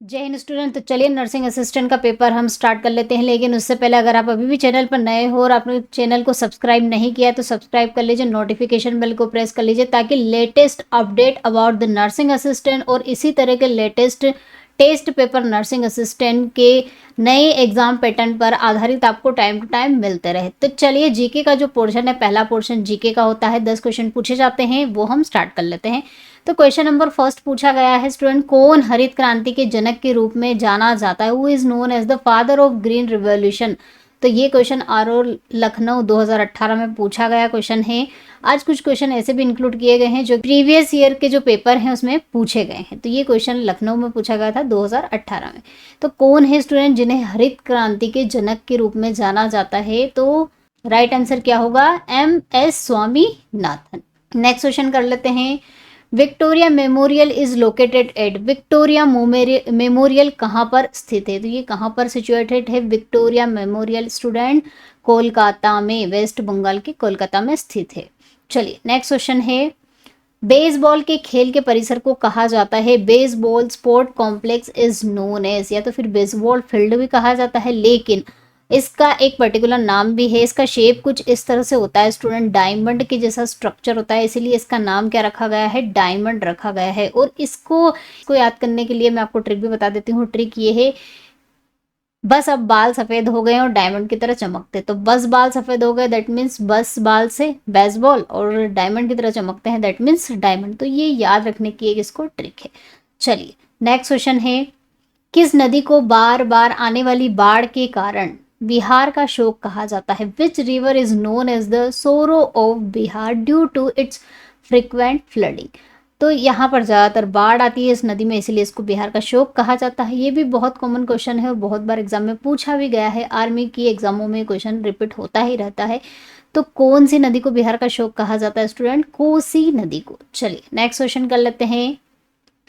जय हिंद स्टूडेंट। तो चलिए नर्सिंग असिस्टेंट का पेपर हम स्टार्ट कर लेते हैं, लेकिन उससे पहले अगर आप अभी भी चैनल पर नए हो और आपने चैनल को सब्सक्राइब नहीं किया तो सब्सक्राइब कर लीजिए, नोटिफिकेशन बेल को प्रेस कर लीजिए ताकि latest update about the nursing assistant और इसी तरह के latest test paper nursing assistant के नए एग्जाम पैटर्न पर आधारित आपको टाइम टू टाइम मिलते रहे। तो चलिए जीके का जो पोर्शन है, पहला पोर्शन जीके का होता है, 10 क्वेश्चन पूछे जाते हैं, वो हम स्टार्ट कर लेते हैं। तो क्वेश्चन नंबर फर्स्ट पूछा गया है स्टूडेंट, कौन हरित क्रांति के जनक के रूप में जाना जाता है? Who is known as the father of green revolution? तो ये क्वेश्चन आरओ लखनऊ 2018 में पूछा गया क्वेश्चन है। आज कुछ क्वेश्चन ऐसे भी इंक्लूड किए गए हैं जो प्रीवियस ईयर के जो पेपर हैं उसमें पूछे गए हैं। तो ये क्वेश्चन लखनऊ में पूछा गया था 2018 में। तो कौन है स्टूडेंट जिन्हें हरित क्रांति के जनक के रूप में जाना जाता है? तो राइट आंसर क्या होगा? MS स्वामीनाथन। नेक्स्ट क्वेश्चन कर लेते हैं। Victoria memorial is located at? Victoria memorial कहाँ पर स्थित है? तो ये कहाँ पर सिचुएटेड है विक्टोरिया मेमोरियल स्टूडेंट? कोलकाता में, वेस्ट बंगाल के कोलकाता में स्थित है। चलिए नेक्स्ट क्वेश्चन है, बेसबॉल के खेल के परिसर को कहा जाता है? Baseball sport complex is known as, या तो फिर बेसबॉल फील्ड भी कहा जाता है, लेकिन इसका एक पर्टिकुलर नाम भी है। इसका शेप कुछ इस तरह से होता है स्टूडेंट, डायमंड के जैसा स्ट्रक्चर होता है, इसीलिए इसका नाम क्या रखा गया है? डायमंड रखा गया है। और इसको याद करने के लिए मैं आपको ट्रिक भी बता देती हूँ। ट्रिक ये है, बस अब बाल सफेद हो गए और डायमंड की तरह चमकते, तो बस बाल सफेद हो गए दैट मीन्स बस बाल से बेसबॉल, और डायमंड की तरह चमकते हैं दैट मीन्स डायमंड। तो ये याद रखने की एक इसको ट्रिक है। चलिए नेक्स्ट क्वेश्चन है, किस नदी को बार बार आने वाली बाढ़ के कारण बिहार का शोक कहा जाता है? Which river is known as the sorrow of Bihar due to its frequent flooding? तो यहाँ पर ज़्यादातर बाढ़ आती है इस नदी में, इसलिए इसको बिहार का शोक कहा जाता है। ये भी बहुत कॉमन क्वेश्चन है और बहुत बार एग्जाम में पूछा भी गया है। आर्मी की एग्जामों में क्वेश्चन रिपीट होता ही रहता है। तो कौन सी नदी को बिहार का शोक कहा जाता है स्टूडेंट? कोसी नदी को। चलिए नेक्स्ट क्वेश्चन कर लेते हैं।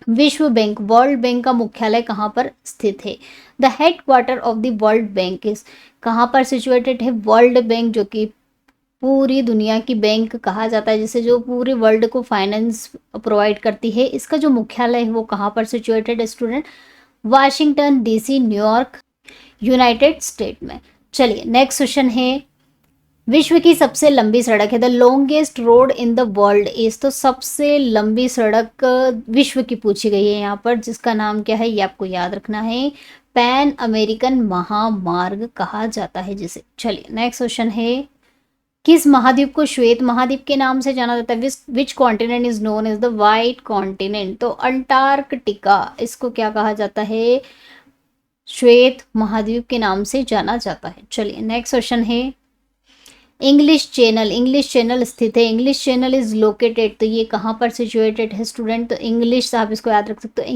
विश्व बैंक, वर्ल्ड बैंक का मुख्यालय कहाँ पर स्थित है? The head quarter of the world bank is, कहाँ पर सिचुएटेड है वर्ल्ड बैंक, जो कि पूरी दुनिया की बैंक कहा जाता है, जिसे जो पूरे वर्ल्ड को फाइनेंस प्रोवाइड करती है। इसका जो मुख्यालय है वो कहाँ पर सिचुएटेड है student? Washington DC, New York, United state में। चलिए नेक्स्ट क्वेश्चन है, विश्व की सबसे लंबी सड़क है? The longest road in the world is, तो सबसे लंबी सड़क विश्व की पूछी गई है यहाँ पर, जिसका नाम क्या है ये आपको याद रखना है। पैन अमेरिकन महामार्ग कहा जाता है जिसे। चलिए नेक्स्ट क्वेश्चन है, किस महाद्वीप को श्वेत महाद्वीप के नाम से जाना जाता है? Which continent is known as the white continent? तो अंटार्कटिका, इसको क्या कहा जाता है? श्वेत महाद्वीप के नाम से जाना जाता है। चलिए नेक्स्ट क्वेश्चन है, इंग्लिश चैनल स्थित है? इंग्लिश चैनल इज लोकेटेड, तो ये कहाँ पर सिचुएटेड है स्टूडेंट? तो इंग्लिश, आप इसको याद रख सकते हो,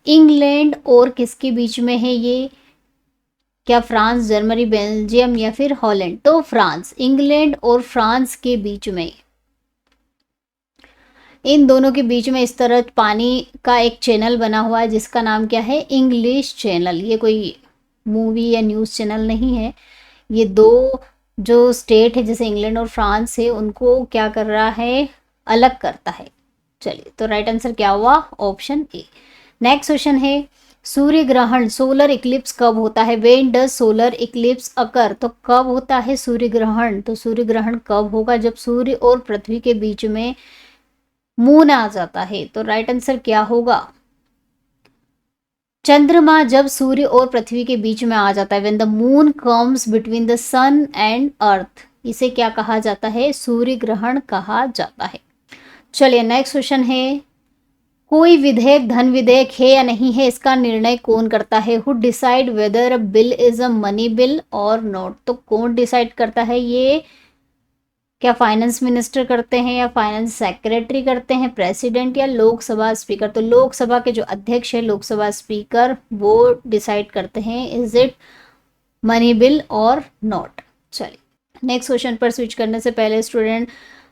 इंग्लैंड और किसके बीच में है ये? क्या फ्रांस, जर्मनी, बेल्जियम या फिर हॉलैंड? तो फ्रांस, इंग्लैंड और फ्रांस के बीच में, इन दोनों के बीच में इस तरह पानी का एक चैनल बना हुआ है जिसका नाम क्या है? English channel. ये कोई मूवी या न्यूज़ चैनल नहीं है। ये दो जो स्टेट है जैसे इंग्लैंड और फ्रांस है उनको क्या कर रहा है? अलग करता है। चलिए तो राइट आंसर क्या हुआ? Option A. नेक्स्ट क्वेश्चन है, सूर्य ग्रहण, सोलर इक्लिप्स कब होता है? व्हेन डज सोलर इक्लिप्स अकर? तो कब होता है सूर्य ग्रहण? तो सूर्य ग्रहण कब होगा? जब सूर्य और पृथ्वी के बीच में मून आ जाता है। तो राइट आंसर क्या होगा? चंद्रमा जब सूर्य और पृथ्वी के बीच में आ जाता है, when the moon comes between the sun and earth, इसे क्या कहा जाता है? सूर्य ग्रहण कहा जाता है। चलिए नेक्स्ट क्वेश्चन है, कोई विधेयक धन विधेयक है या नहीं है, इसका निर्णय कौन करता है? Who decide whether a bill is a money bill और नॉट? तो कौन डिसाइड करता है ये? क्या फाइनेंस मिनिस्टर करते हैं या फाइनेंस सेक्रेटरी करते हैं, प्रेसिडेंट या लोकसभा स्पीकर? तो लोकसभा के जो अध्यक्ष है, लोकसभा स्पीकर, वो डिसाइड करते हैं इज इट मनी बिल और नॉट। चलिए नेक्स्ट क्वेश्चन पर स्विच करने से पहले student,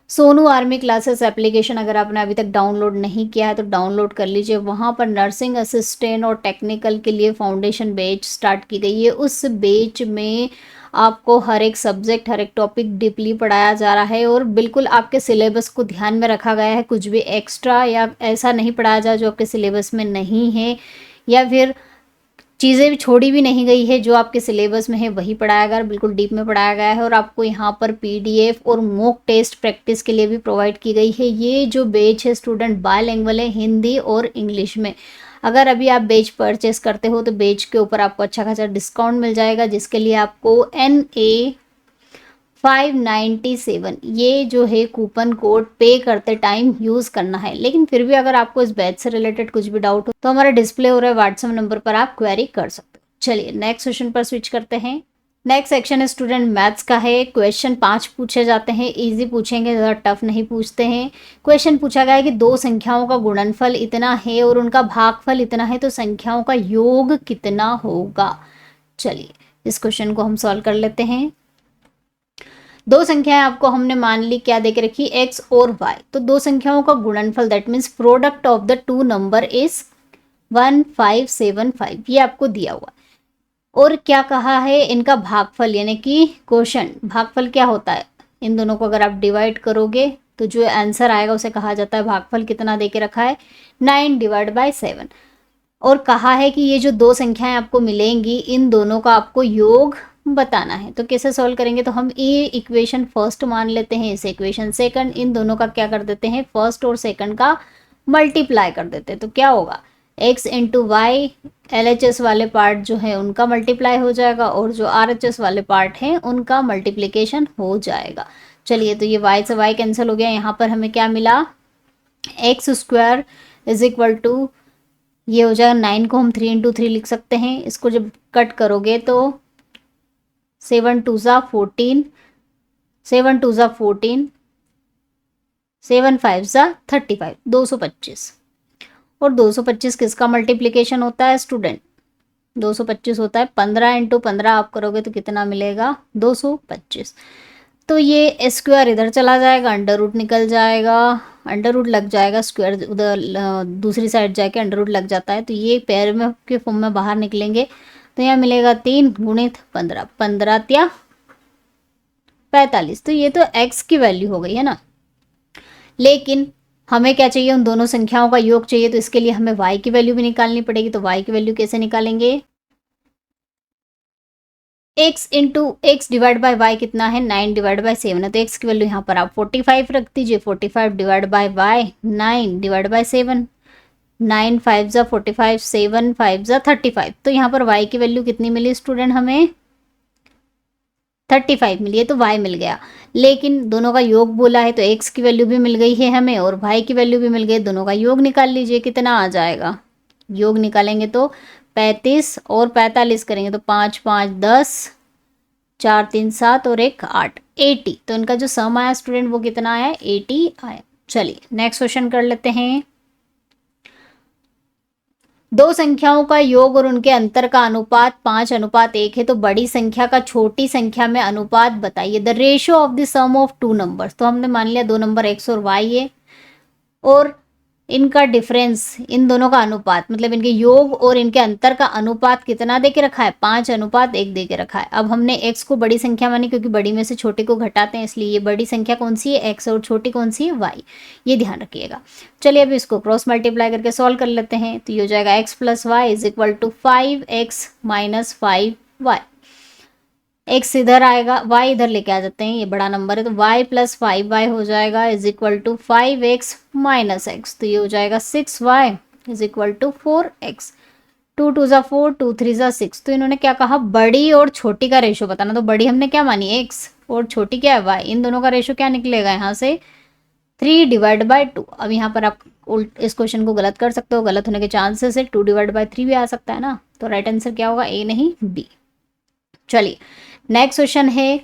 Sonu army classes application अगर आपने अभी तक डाउनलोड नहीं किया है तो डाउनलोड कर लीजिए। वहाँ पर नर्सिंग असिस्टेंट और टेक्निकल के लिए फाउंडेशन बैच स्टार्ट की गई है। उस बैच में आपको हर एक सब्जेक्ट, हर एक टॉपिक डीपली पढ़ाया जा रहा है और बिल्कुल आपके सिलेबस को ध्यान में रखा गया है। कुछ भी एक्स्ट्रा या ऐसा नहीं पढ़ाया जा जो आपके सिलेबस में नहीं है। या फिर चीज़ें भी छोड़ी भी नहीं गई है, जो आपके सिलेबस में है वही पढ़ाया गया, बिल्कुल डीप में पढ़ाया गया है। और आपको यहाँ पर पीडीएफ और मॉक टेस्ट प्रैक्टिस के लिए भी प्रोवाइड की गई है। ये जो बैच है स्टूडेंट बायलैंग्वेज है, हिंदी और इंग्लिश में। अगर अभी आप बैच परचेस करते हो तो बैच के ऊपर आपको अच्छा खासा डिस्काउंट मिल जाएगा, जिसके लिए आपको NA 597 ये जो है कूपन कोड पे करते टाइम यूज़ करना है। लेकिन फिर भी अगर आपको इस बैच से रिलेटेड कुछ भी डाउट हो तो हमारा डिस्प्ले हो रहा है व्हाट्सएप नंबर पर, आप क्वेरी कर सकते हो। चलिए नेक्स्ट क्वेश्चन पर स्विच करते हैं। नेक्स्ट सेक्शन है स्टूडेंट मैथ्स का है। क्वेश्चन 5 पूछे जाते हैं, इजी पूछेंगे, ज़्यादा टफ नहीं पूछते हैं। क्वेश्चन पूछा गया है कि दो संख्याओं का गुणनफल इतना है और उनका भागफल इतना है, तो संख्याओं का योग कितना होगा। चलिए इस क्वेश्चन को हम सॉल्व कर लेते हैं। दो संख्याएं आपको हमने मान ली क्या देके रखी, x और y। तो दो संख्याओं का गुणनफल that means product of the two number is 1575, ये आपको दिया हुआ। और क्या कहा है, इनका भागफल यानी कि क्वोशंट। भागफल क्या होता है, इन दोनों को अगर आप डिवाइड करोगे तो जो आंसर आएगा उसे कहा जाता है भागफल। कितना देके रखा है, 9/7। और कहा है कि ये जो दो संख्याएं आपको मिलेंगी इन दोनों का आपको योग बताना है। तो कैसे सॉल्व करेंगे, तो हम ये इक्वेशन फर्स्ट मान लेते हैं, इसे इक्वेशन सेकंड। इन दोनों का क्या कर देते हैं, फर्स्ट और सेकंड का मल्टीप्लाई कर देते हैं। तो क्या होगा, x इंटू वाई, LHS वाले पार्ट जो है उनका मल्टीप्लाई हो जाएगा और जो RHS वाले पार्ट हैं उनका मल्टीप्लिकेशन हो जाएगा। चलिए तो ये y से y कैंसिल हो गया। यहाँ पर हमें क्या मिला, x² इज इक्वल टू, ये हो जाएगा 9 को हम 3 इंटू 3 लिख सकते हैं। इसको जब कट करोगे तो 7 2 ज़ा 14, 7 2 ज़ा 14, 7 5 ज़ा 35, 225। और 225 किसका मल्टीप्लिकेशन होता है स्टूडेंट, 225 होता है 15 इंटू 15 आप करोगे तो कितना मिलेगा, 225। तो ये स्क्वायर इधर चला जाएगा, अंडर रूट निकल जाएगा, अंडर रूट लग जाएगा, स्क्वायर उधर दूसरी साइड जाके अंडर रूट लग जाता है। तो ये पैर में के फॉर्म में बाहर निकलेंगे तो यहाँ मिलेगा 3 गुणित 15, 15 त्या 45। तो ये तो x की वैल्यू हो गई है ना। लेकिन हमें क्या चाहिए, उन दोनों संख्याओं का योग चाहिए। तो इसके लिए हमें y की वैल्यू भी निकालनी पड़ेगी। तो y की वैल्यू कैसे निकालेंगे, x into x divide by y कितना है, 9/7 है। तो x की वैल्यू यहाँ पर आप 45 रख दीजिए। 45 divide by y 9 divide by 7, 9 5 ज़ा 45, 7 5 ज़ा 35। तो यहाँ पर y की वैल्यू कितनी मिली स्टूडेंट, हमें 35 मिली है। तो y मिल गया। लेकिन दोनों का योग बोला है तो x की वैल्यू भी मिल गई है हमें और y की वैल्यू भी मिल गई। दोनों का योग निकाल लीजिए, कितना आ जाएगा, योग निकालेंगे तो 35 और 45 करेंगे तो 5 5 10, 4 3 7 और 1 8, 80। तो इनका जो सम आया स्टूडेंट वो कितना आया, 80 आया। चलिए नेक्स्ट क्वेश्चन कर लेते हैं। दो संख्याओं का योग और उनके अंतर का अनुपात 5:1 है। तो बड़ी संख्या का छोटी संख्या में अनुपात बताइए। The ratio of the sum of two numbers. तो हमने मान लिया दो नंबर x और y है और इनका डिफरेंस, इन दोनों का अनुपात मतलब इनके योग और इनके अंतर का अनुपात कितना दे के रखा है, 5:1 दे के रखा है। अब हमने x को बड़ी संख्या मानी क्योंकि बड़ी में से छोटे को घटाते हैं, इसलिए ये बड़ी संख्या कौन सी है, x, और छोटी कौन सी है, y। ये ध्यान रखिएगा। चलिए अब इसको क्रॉस मल्टीप्लाई करके सॉल्व कर लेते हैं। तो ये हो जाएगा x + y is equal to 5x - 5y। x इधर आएगा, y इधर लेके आ जाते हैं, ये बड़ा नंबर है तो y + 5y हो जाएगा is equal to 5x - x। तो ये हो जाएगा 6y is equal to 4x। 2 2 ज़ा 4, 2 3 ज़ा 6। तो इन्होंने क्या कहा, बड़ी और छोटी का रेशो बताना। तो बड़ी हमने क्या मानी, x, और छोटी क्या है, y। इन दोनों का रेशो क्या निकलेगा यहाँ से, 3/2। अब यहाँ पर आप इस क्वेश्चन को गलत कर सकते हो, गलत होने के चांसेस है, 2/3 भी आ सकता है ना। तो राइट आंसर क्या होगा, ए नहीं बी। चलिए नेक्स्ट क्वेश्चन है।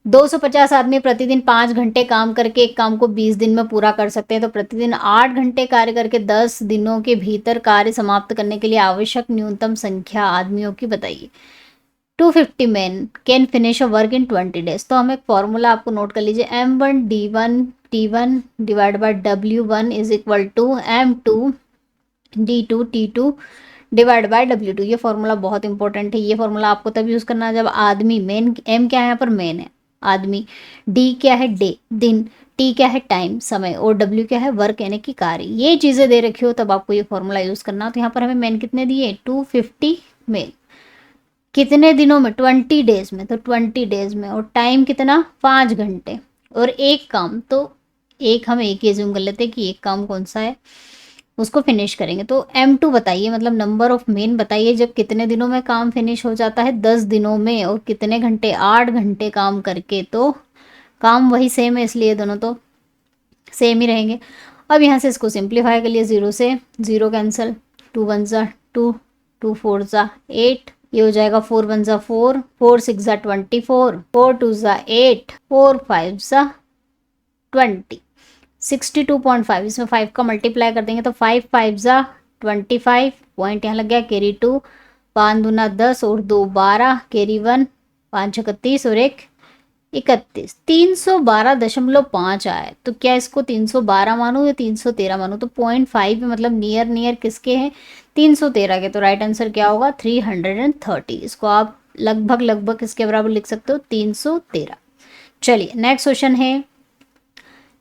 250 आदमी प्रतिदिन 5 घंटे काम करके एक काम को 20 दिन में पूरा कर सकते हैं। तो प्रतिदिन 8 घंटे कार्य करके 10 दिनों के भीतर कार्य समाप्त करने के लिए आवश्यक न्यूनतम संख्या आदमियों की बताइए। 250 men can finish a work in 20 days। तो हम एक फॉर्मूला आपको नोट कर लीजिए, M1 D1 T1 divide by W1 is equal to M2 D2 T2 divide by W2। ये फॉर्मूला बहुत इंपॉर्टेंट है। ये फॉर्मूला आपको तब यूज़ करना है जब आदमी, मेन M क्या है यहाँ पर, मेन है आदमी, D क्या है डे दिन, टी क्या है टाइम समय और डब्ल्यू क्या है वर्क यानी कि कार्य, ये चीज़ें दे रखी हो तब आपको ये फॉर्मूला यूज़ करना। तो यहाँ पर हमें मेन कितने दिए 250 मेल, कितने दिनों में 20 डेज में, तो 20 डेज में, और टाइम कितना 5 घंटे, और एक काम, तो एक हम एक ही जूम कर लेते हैं कि एक काम कौन सा है, उसको फिनिश करेंगे। तो M2 बताइए, मतलब नंबर ऑफ मेन बताइए जब कितने दिनों में काम फिनिश हो जाता है 10 दिनों में, और कितने घंटे 8 घंटे काम करके, तो काम वही सेम है इसलिए दोनों तो सेम ही रहेंगे। अब यहाँ से इसको सिंप्लीफाई कर लिए, 0 से 0 कैंसिल, 2 1 ज़ा 2, 2 4 ज़ा 8, ये हो जाएगा 4 1 ज़ा 4, 4 6 ज़ा 24, 4 2 ज़ा 8, 4 5 ज़ा 20, 62.5, इसमें 5 का मल्टीप्लाई कर देंगे तो 5 5 ज़ा 25, पॉइंट यहाँ लग गया, कैरी 2, 5 दूना 10 और 2 12, कैरी 1, 5 31 और 1 31, 312.5 आया है। तो क्या इसको 312 मानूं या 313 मानूं, तो 0.5 मतलब नियर नियर किसके हैं 313 के, तो राइट आंसर क्या होगा 330। इसको आप लगभग लगभग किसके बराबर लिख सकते हो 313। चलिए नेक्स्ट क्वेश्चन है,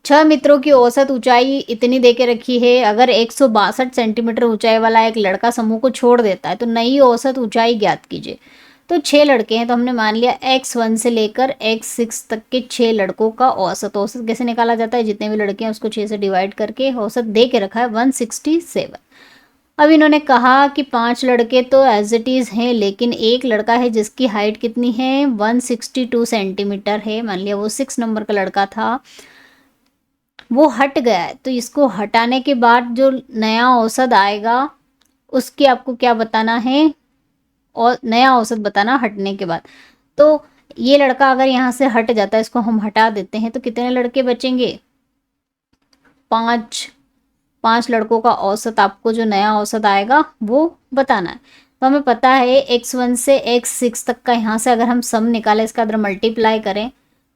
6 मित्रों की औसत ऊंचाई इतनी दे के रखी है, अगर 162 सेंटीमीटर ऊंचाई वाला एक लड़का समूह को छोड़ देता है तो नई औसत ऊंचाई ज्ञात कीजिए। तो 6 लड़के हैं, तो हमने मान लिया x1 से लेकर x6 तक के 6 लड़कों का औसत। औसत कैसे निकाला जाता है, जितने भी लड़के हैं उसको 6 से डिवाइड करके औसत दे के रखा है 167। अब इन्होंने कहा कि 5 लड़के तो एज इट इज़ हैं, लेकिन एक लड़का है जिसकी हाइट कितनी है 162 सेंटीमीटर है, मान लिया वो 6 नंबर का लड़का था, वो हट गया है। तो इसको हटाने के बाद जो नया औसत आएगा उसकी आपको क्या बताना है, और नया औसत बताना हटने के बाद। तो ये लड़का अगर यहाँ से हट जाता है, इसको हम हटा देते हैं, तो कितने लड़के बचेंगे 5, 5 लड़कों का औसत आपको जो नया औसत आएगा वो बताना है। तो हमें पता है x1 से x6 तक का, यहाँ से अगर हम सम निकालें इसका अगर मल्टीप्लाई करें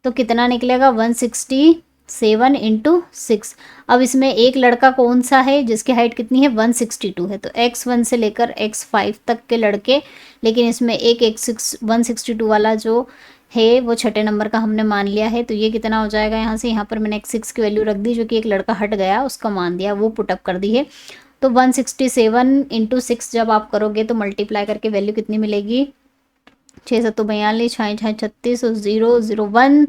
तो कितना निकलेगा 167 इंटू 6। अब इसमें एक लड़का कौन सा है जिसकी हाइट कितनी है 162 है, तो x1 से लेकर x5 तक के लड़के, लेकिन इसमें एक x6 162 वाला जो है वो छठे नंबर का हमने मान लिया है। तो ये कितना हो जाएगा, यहाँ से यहाँ पर मैंने x6 की वैल्यू रख दी, जो कि एक लड़का हट गया उसका मान दिया, वो पुटअप कर दी है। तो 167 इंटू 6 जब आप करोगे तो मल्टीप्लाई करके वैल्यू कितनी मिलेगी 6 7 42, 6 6 36 और 0 0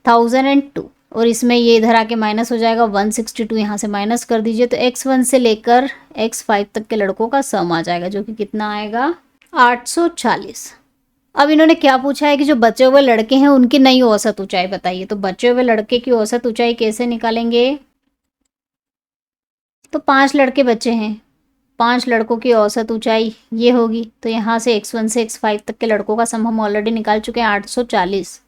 1002, और इसमें ये इधर आके माइनस हो जाएगा 162, यहाँ से माइनस कर दीजिए तो x1 से लेकर x5 तक के लड़कों का सम आ जाएगा, जो कि कितना आएगा 840। अब इन्होंने क्या पूछा है कि जो बचे हुए लड़के हैं उनकी नई औसत ऊंचाई बताइए। तो बचे हुए लड़के की औसत ऊंचाई कैसे निकालेंगे, तो 5 लड़के बचे हैं, 5 लड़कों की औसत ऊंचाई ये होगी, तो यहाँ से x1 से x5 तक के लड़कों का सम हम ऑलरेडी निकाल चुके हैं 840,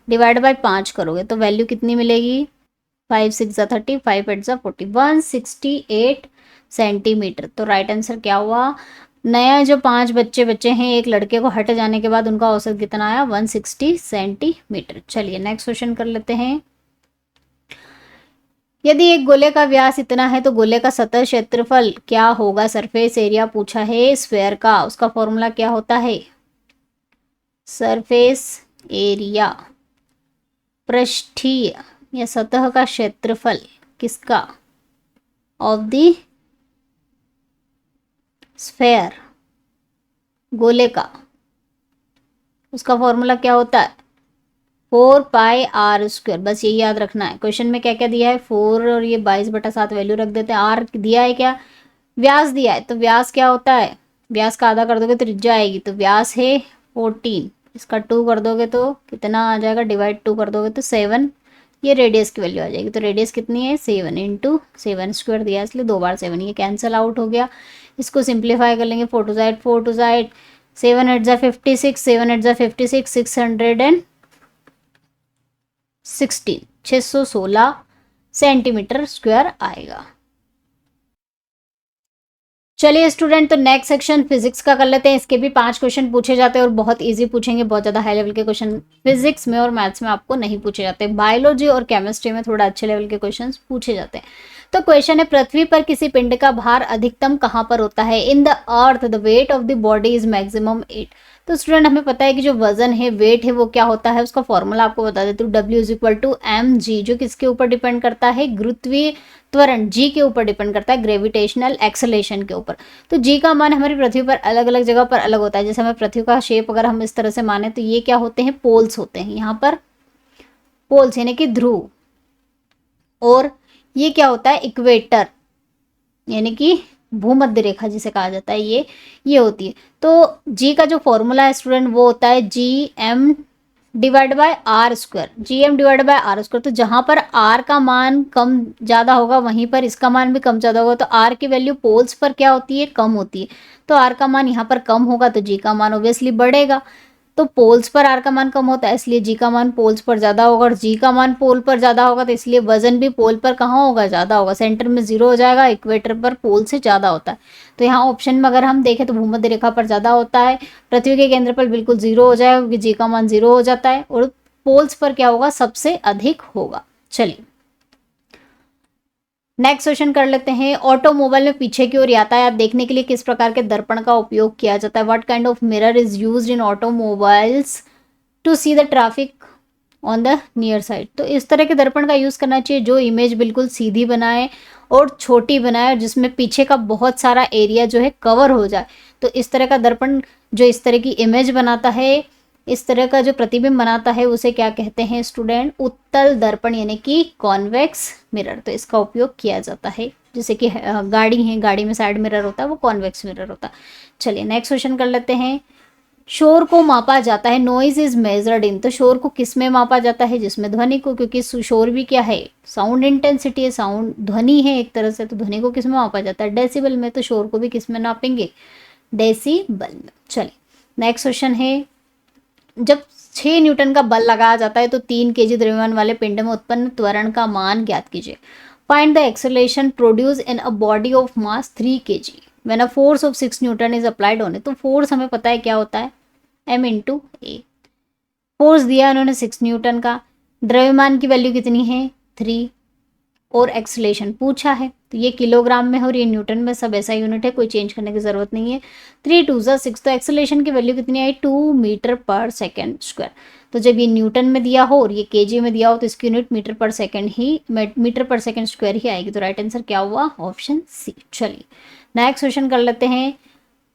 डिवाइड बाय 5 करोगे तो वैल्यू कितनी मिलेगी 5 6 ज़ा 30, 5 8 ज़ा 40, 168 सेंटीमीटर। तो राइट आंसर क्या हुआ, नया जो 5 बच्चे बच्चे हैं एक लड़के को हट जाने के बाद उनका औसत कितना आया 160 सेंटीमीटर। चलिए नेक्स्ट क्वेश्चन कर लेते हैं, यदि एक गोले का व्यास इतना है तो गोले का सतह क्षेत्रफल क्या होगा, सरफेस एरिया पूछा है स्फेयर का, उसका फॉर्मूला क्या होता है सरफेस एरिया, पृष्ठीय या सतह का क्षेत्रफल किसका, ऑफ द स्फेयर गोले का, उसका फॉर्मूला क्या होता है 4πr²। बस यही याद रखना है, क्वेश्चन में क्या क्या दिया है 4 और ये 22/7 वैल्यू रख देते हैं, आर दिया है क्या व्यास दिया है, तो व्यास क्या होता है, व्यास का आधा कर दोगे तो त्रिज्या आएगी, तो व्यास है 14, इसका 2 कर दोगे तो कितना आ जाएगा, डिवाइड 2 कर दोगे तो 7, ये रेडियस की वैल्यू आ जाएगी। तो रेडियस कितनी है 7 इंटू 7² दिया इसलिए 2 बार 7, ये कैंसिल आउट हो गया। इसको सिंप्लीफाई कर लेंगे 4 2 8, 4 2 8, 7 8 56, 7 8 56, 616 616 सेंटीमीटर स्क्वायर आएगा। चलिए स्टूडेंट, तो नेक्स्ट सेक्शन फिजिक्स का कर लेते हैं। इसके भी 5 क्वेश्चन पूछे जाते हैं और बहुत इजी पूछेंगे, बहुत ज़्यादा हाई लेवल के क्वेश्चन फिजिक्स में और मैथ्स में आपको नहीं पूछे जाते। बायोलॉजी और केमिस्ट्री में थोड़ा अच्छे लेवल के क्वेश्चन पूछे जाते हैं। तो क्वेश्चन है, पृथ्वी पर किसी पिंड का भार अधिकतम कहाँ पर होता है? In the earth the weight of the body is maximum 8। तो स्टूडेंट हमें पता है कि जो वजन है, वेट है, वो क्या होता है, उसका फॉर्मूला आपको बता देती हूँ। W is equal to mg, जो किसके ऊपर डिपेंड करता है? गुरुत्वीय त्वरण g के ऊपर डिपेंड करता है, ग्रेविटेशनल एक्सेलेरेशन के ऊपर। तो g का मान हमारी पृथ्वी पर अलग अलग जगह पर अलग होता है। जैसे हमें पृथ्वी का शेप अगर हम इस तरह से माने तो ये क्या होते हैं? पोल्स होते हैं। यहाँ पर पोल्स यानी कि ध्रुव, और ये क्या होता है? इक्वेटर यानी कि भूमध्य रेखा जिसे कहा जाता है, ये होती है। तो जी का जो फॉर्मूला है स्टूडेंट वो होता है GM divide by r square, GM divide by r square. तो जहाँ पर आर का मान कम ज़्यादा होगा वहीं पर इसका मान भी कम ज़्यादा होगा। तो आर की वैल्यू पोल्स पर क्या होती है? कम होती है। तो आर का मान यहाँ पर कम होगा तो जी का मान ऑब्वियसली बढ़ेगा। तो पोल्स पर आर का मान कम होता है इसलिए जी का मान पोल्स पर ज़्यादा होगा, और जी का मान पोल पर ज़्यादा होगा तो इसलिए वजन भी पोल पर कहाँ होगा? ज़्यादा होगा। सेंटर में 0 हो जाएगा, इक्वेटर पर पोल से ज़्यादा होता है। तो यहाँ ऑप्शन में अगर हम देखें तो भूमध्य रेखा पर ज़्यादा होता है, पृथ्वी के केंद्र पर बिल्कुल 0 हो जाएगा क्योंकि जी का मान 0 हो जाता है, और पोल्स पर क्या होगा? सबसे अधिक होगा। चलिए नेक्स्ट क्वेश्चन कर लेते हैं। ऑटोमोबाइल में पीछे की ओर यातायात देखने के लिए किस प्रकार के दर्पण का उपयोग किया जाता है? What kind of mirror is used in automobiles to see the traffic on the near side? तो इस तरह के दर्पण का यूज़ करना चाहिए जो इमेज बिल्कुल सीधी बनाए और छोटी बनाए, और जिसमें पीछे का बहुत सारा एरिया जो है कवर हो जाए। तो इस तरह का दर्पण जो इस तरह की इमेज बनाता है, इस तरह का जो प्रतिबिंब बनाता है, उसे क्या कहते हैं स्टूडेंट? उत्तल दर्पण यानी कि कॉन्वेक्स मिरर। तो इसका उपयोग किया जाता है। जैसे कि गाड़ी है, गाड़ी में साइड मिरर होता है, वो कॉन्वेक्स मिरर होता है। चलिए नेक्स्ट क्वेश्चन कर लेते हैं। शोर को मापा जाता है, नॉइज इज मेजर्ड इन। तो शोर को किस में मापा जाता है? जिसमें ध्वनि को, क्योंकि शोर भी क्या है? साउंड इंटेंसिटी है, साउंड ध्वनि है एक तरह से। तो ध्वनि को किस में मापा जाता है? डेसिबल में। तो शोर को भी किस में नापेंगे? डेसिबल में। चलिए नेक्स्ट क्वेश्चन है, जब 6 न्यूटन का बल लगाया जाता है तो 3 kg द्रव्यमान वाले पिंड में उत्पन्न त्वरण का मान ज्ञात कीजिए। Find the acceleration produce in a body of mass 3 kg when a force of 6 Newton is applied on it. तो फोर्स हमें पता है क्या होता है? m इंटू ए। फोर्स दिया उन्होंने 6 न्यूटन का, द्रव्यमान की वैल्यू कितनी है? 3, और एक्सेलरेशन पूछा है तो ये किलोग्राम में है और ये न्यूटन में, सब ऐसा यूनिट है, कोई चेंज करने की जरूरत नहीं है। 3 2 6, तो एक्सेलरेशन की वैल्यू कितनी आई? 2 मीटर पर सेकेंड स्क्वायर। तो जब ये न्यूटन में दिया हो और ये केजी में दिया हो तो इसकी unit metre per second square ही आएगी। तो राइट आंसर क्या हुआ? Option C. चलिए नेक्स्ट क्वेश्चन कर लेते हैं।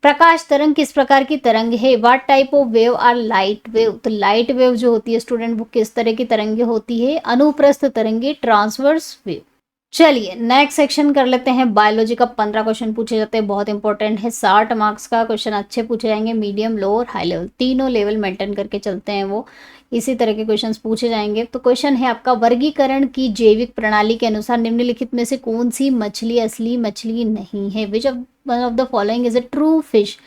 प्रकाश तरंग किस प्रकार की तरंग है? What type of wave are light wave? तो लाइट वेव जो होती है स्टूडेंट वो किस तरह की तरंगे होती है? अनुप्रस्थ तरंगे, ट्रांसवर्स वेव। चलिए नेक्स्ट सेक्शन कर लेते हैं। बायोलॉजी का 15 क्वेश्चन पूछे जाते हैं, बहुत इंपॉर्टेंट है। 60 मार्क्स का क्वेश्चन अच्छे पूछे जाएंगे, मीडियम, लो और हाई लेवल, तीनों लेवल मेंटेन करके चलते हैं वो, इसी तरह के क्वेश्चंस पूछे जाएंगे। तो क्वेश्चन है आपका, वर्गीकरण की जैविक प्रणाली के अनुसार निम्नलिखित में से कौन सी मछली असली मछली नहीं है? Which of one of the following is a true fish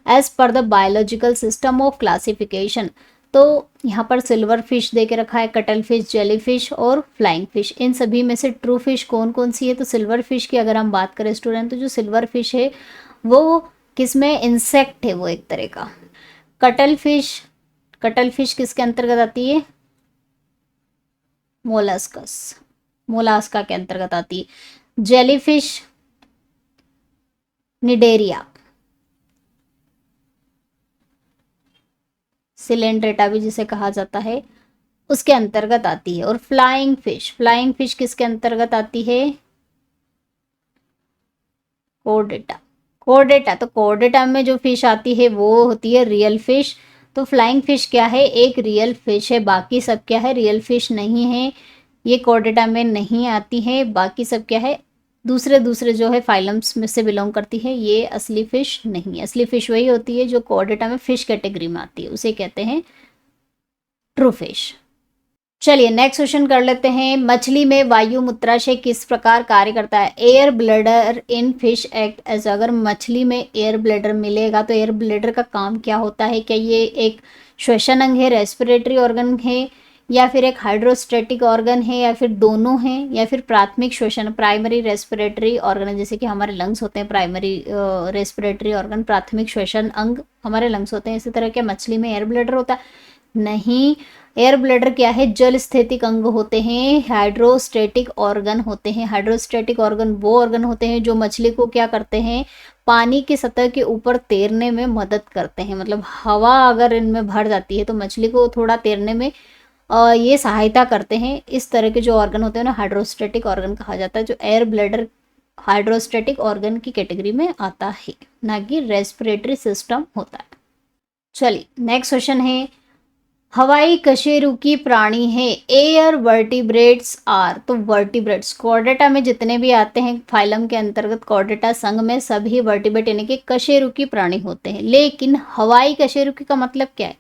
as per the biological system of classification? तो यहाँ पर सिल्वर फिश दे के रखा है, कटल फिश, जेली फिश और फ्लाइंग फिश। इन सभी में से ट्रू फिश कौन कौन सी है? तो सिल्वर फिश की अगर हम बात करें स्टूडेंट, तो जो सिल्वर फिश है वो किसमें? इंसेक्ट है वो एक तरह का। कटल फिश किसके अंतर्गत आती है? मोलास्का के अंतर्गत आती है। जेली फिश निडेरिया, सिलेंड्रेटा भी जिसे कहा जाता है, उसके अंतर्गत आती है। और फ्लाइंग फिश किसके अंतर्गत आती है? कोर्डेटा। तो कोर्डेटा में जो फिश आती है वो होती है रियल फिश। तो फ्लाइंग फिश क्या है? एक रियल फिश है, बाकी सब क्या है? रियल फिश नहीं है, ये कोर्डेटा में नहीं आती है। बाकी सब क्या है? दूसरे जो है फाइलम्स में से बिलोंग करती है, ये असली फिश नहीं है। असली फिश वही होती है जो कोर्डेटा में फिश कैटेगरी में आती है, उसे कहते हैं ट्रू फिश। चलिए नेक्स्ट क्वेश्चन कर लेते हैं। मछली में वायु मूत्राशय किस प्रकार कार्य करता है? Air bladder in fish act as. अगर मछली में एयर ब्लैडर मिलेगा तो एयर ब्लैडर का काम क्या होता है? क्या ये एक श्वसन अंग है, रेस्पिरेटरी ऑर्गन है, या फिर एक हाइड्रोस्टेटिक ऑर्गन है, या फिर दोनों हैं, या फिर प्राथमिक श्वसन प्राइमरी रेस्पिरेटरी ऑर्गन, जैसे कि हमारे लंग्स होते हैं प्राइमरी रेस्पिरेटरी ऑर्गन, प्राथमिक श्वसन अंग हमारे लंग्स होते हैं। इसी तरह क्या मछली में एयर ब्लैडर होता है? नहीं, एयर ब्लैडर क्या है? जल स्थितिक अंग होते हैं, हाइड्रोस्टेटिक ऑर्गन होते हैं। हाइड्रोस्टेटिक ऑर्गन वो ऑर्गन होते हैं जो मछली को क्या करते हैं, पानी की सतह के ऊपर तैरने में मदद करते हैं। मतलब हवा अगर इनमें भर जाती है तो मछली को थोड़ा तैरने में ये सहायता करते हैं। इस तरह के जो ऑर्गन होते हैं ना हाइड्रोस्टेटिक ऑर्गन कहा जाता है। जो एयर ब्लैडर हाइड्रोस्टेटिक ऑर्गन की कैटेगरी में आता है, ना कि रेस्पिरेटरी सिस्टम होता है। चलिए नेक्स्ट क्वेश्चन है, हवाई कशेरुकी प्राणी है एयर वर्टिब्रेट्स आर। तो वर्टिब्रेट्स कॉर्डेटा में जितने भी आते हैं फाइलम के अंतर्गत, कॉर्डेटा संघ में सभी वर्टिब्रेट यानी कि कशेरुकी प्राणी होते हैं। लेकिन हवाई कशेरुकी का मतलब क्या है?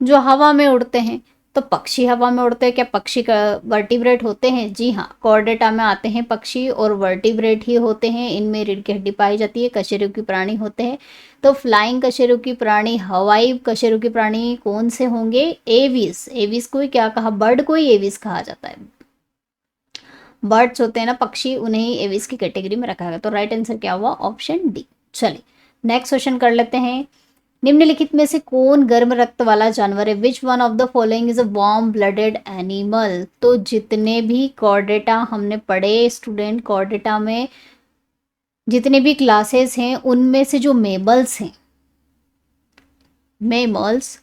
जो हवा में उड़ते हैं। तो पक्षी हवा में उड़ते हैं, क्या पक्षी का वर्टिब्रेट होते हैं? जी हाँ, कॉर्डेटा में आते हैं पक्षी और वर्टिब्रेट ही होते हैं। इनमें रीढ़ की हड्डी पाई जाती है, कशेरुकी प्राणी होते हैं। तो फ्लाइंग कशेरुकी प्राणी, हवाई कशेरुकी प्राणी कौन से होंगे? एविस। एविस को ही क्या कहा? बर्ड को ही एविस कहा जाता है। बर्ड्स होते हैं ना पक्षी, उन्हें ही एविस की कैटेगरी में रखा गया। तो राइट आंसर क्या हुआ? Option D. चलिए नेक्स्ट क्वेश्चन कर लेते हैं, निम्नलिखित में से कौन गर्म रक्त वाला जानवर है? Which one of the following is a warm blooded animal. तो जितने भी कॉर्डेटा हमने पढ़े स्टूडेंट, कॉर्डेटा में जितने भी क्लासेस हैं उनमें से जो मेमल्स हैं, मेमल्स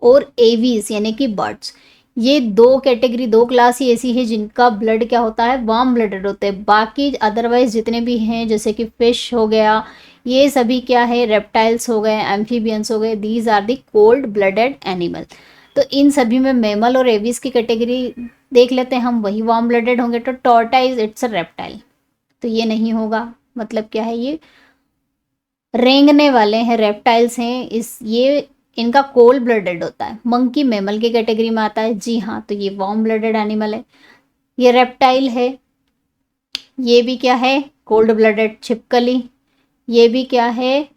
और एवीज यानी कि बर्ड्स, ये दो कैटेगरी, दो क्लास ही ऐसी है जिनका ब्लड क्या होता है? वार्म ब्लडेड होते हैं। बाकी अदरवाइज जितने भी हैं जैसे कि फिश हो गया, ये सभी क्या है? रेप्टाइल्स हो गए, एम्फीबियंस हो गए, these are the cold blooded animal. तो इन सभी में मेमल और एवीज की कैटेगरी देख लेते हैं हम, वही वार्म ब्लडेड होंगे। तो टॉर्टाइज इट्स अ रेप्टाइल, तो ये नहीं होगा। मतलब क्या है? ये रेंगने वाले हैं, रेप्टाइल्स हैं। ये इनका कोल्ड ब्लडेड होता है। मंकी मेमल की कैटेगरी में आता है। जी हाँ, तो ये वार्म ब्लडेड एनिमल है। ये रेप्टाइल है। ये भी क्या है? कोल्ड ब्लडेड छिपकली। ये भी क्या है?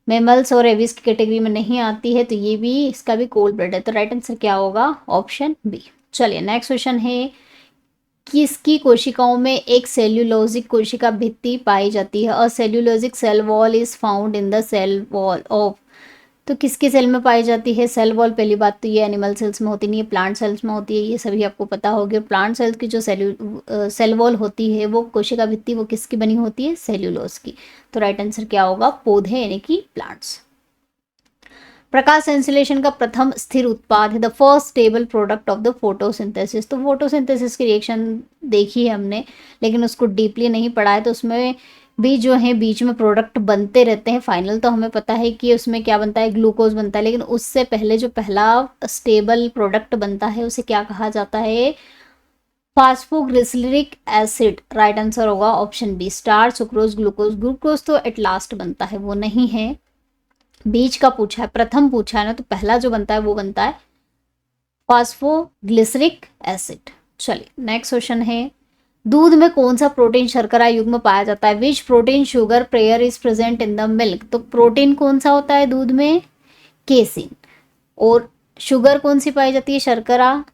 मेमल्स और एविस की कैटेगरी में नहीं आती है, तो ये भी, इसका भी कोल्ड ब्लड है। तो राइट आंसर क्या होगा? Option B. चलिए नेक्स्ट क्वेश्चन है, किसकी कोशिकाओं में एक सेल्यूलोजिक कोशिका भित्ति पाई जाती है? A cellulosic cell wall is found in the cell wall of. तो किसके सेल में पाई जाती है सेल वॉल? पहली बात तो ये एनिमल सेल्स में होती नहीं है, प्लांट सेल्स में होती है, ये सभी आपको पता होगी। प्लांट सेल्स की जो सेल वॉल होती है, वो कोशिका भित्ति, वो किसकी बनी होती है? सेल्यूलोज की। तो राइट आंसर क्या होगा? पौधे यानी कि प्लांट्स। प्रकाश संश्लेषण का प्रथम स्थिर उत्पाद है the first stable product of the photosynthesis. तो फोटोसिंथेसिस की रिएक्शन देखी है हमने, लेकिन उसको डीपली नहीं पढ़ा है। तो उसमें भी जो है बीच में प्रोडक्ट बनते रहते हैं। फाइनल तो हमें पता है कि उसमें क्या बनता है? ग्लूकोज बनता है। लेकिन उससे पहले जो पहला स्टेबल प्रोडक्ट बनता है उसे क्या कहा जाता है? Phosphoglyceric acid. राइट आंसर होगा option B, starch, sucrose, glucose. Glucose तो एट लास्ट बनता है, वो नहीं है। बीच का पूछा है, प्रथम पूछा है ना, तो पहला जो बनता है वो बनता है फास्फोग्लिसरिक एसिड। चलिए नेक्स्ट क्वेश्चन है, दूध में कौन सा प्रोटीन शर्करा युग्म में पाया जाता है? विच protein sugar pair is present in the milk. तो प्रोटीन कौन सा होता है दूध में? केसिन। और शुगर कौन सी पाई जाती है? शर्करा,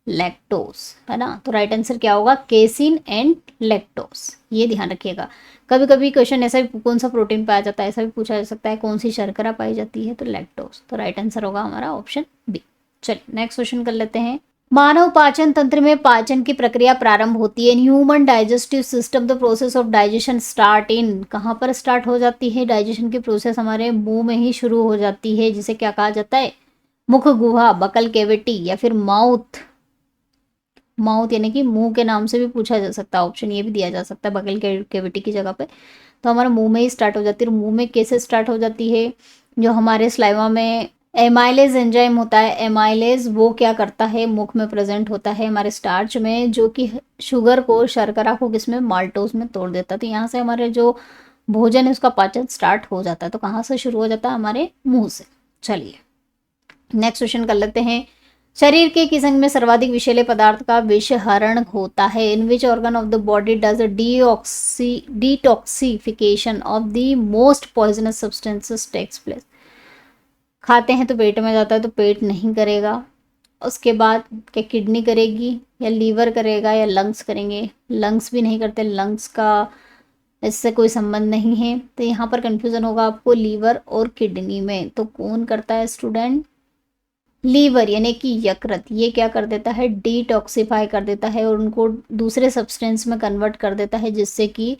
लैक्टोस, है ना। तो राइट आंसर क्या होगा? Casein and lactose. ये ध्यान रखिएगा। कभी कभी क्वेश्चन ऐसा भी, कौन सा प्रोटीन पाया जाता है, ऐसा भी पूछा जा सकता है, कौन सी शर्करा पाई जाती है? तो लैक्टोस। तो राइट आंसर होगा हमारा ऑप्शन बी। चलिए नेक्स्ट क्वेश्चन कर लेते हैं, मानव पाचन तंत्र में पाचन की प्रक्रिया प्रारंभ होती है। In human digestive system the process of digestion start in. कहाँ पर स्टार्ट हो जाती है डाइजेशन की प्रोसेस? हमारे मुंह में ही शुरू हो जाती है, जिसे क्या कहा जाता है? मुख गुहा, बकल कैविटी, या फिर माउथ। माउथ यानी कि मुंह के नाम से भी पूछा जा सकता है, ऑप्शन ये भी दिया जा सकता है बकल कैविटी की जगह पे। तो हमारा मुंह में ही स्टार्ट हो जाती है। मुंह में कैसे स्टार्ट हो जाती है? जो हमारे स्लाइवा में एमाइलेज एंजाइम होता है, एमाइलेज वो क्या करता है? मुख में प्रेजेंट होता है हमारे स्टार्च में, जो कि शुगर को, शर्करा को किसमें? माल्टोज में तोड़ देता है। तो यहाँ से हमारे जो भोजन है उसका पाचन स्टार्ट हो जाता है। तो कहाँ से शुरू हो जाता है? हमारे मुंह से। चलिए नेक्स्ट क्वेश्चन कर लेते हैं, शरीर के किस अंग में सर्वाधिक विषैले पदार्थ का विषहरण होता है? In which organ of the body does detoxification of the most poisonous substances takes place. खाते हैं तो पेट में जाता है, तो पेट नहीं करेगा। उसके बाद क्या किडनी करेगी या लीवर करेगा या लंग्स करेंगे? लंग्स भी नहीं करते, लंग्स का इससे कोई संबंध नहीं है, तो यहाँ पर कंफ्यूजन होगा आपको लीवर और किडनी में। तो कौन करता है स्टूडेंट? लीवर यानी कि यकृत। ये क्या कर देता है? डिटॉक्सिफाई कर देता है और उनको दूसरे सब्सटेंस में कन्वर्ट कर देता है, जिससे कि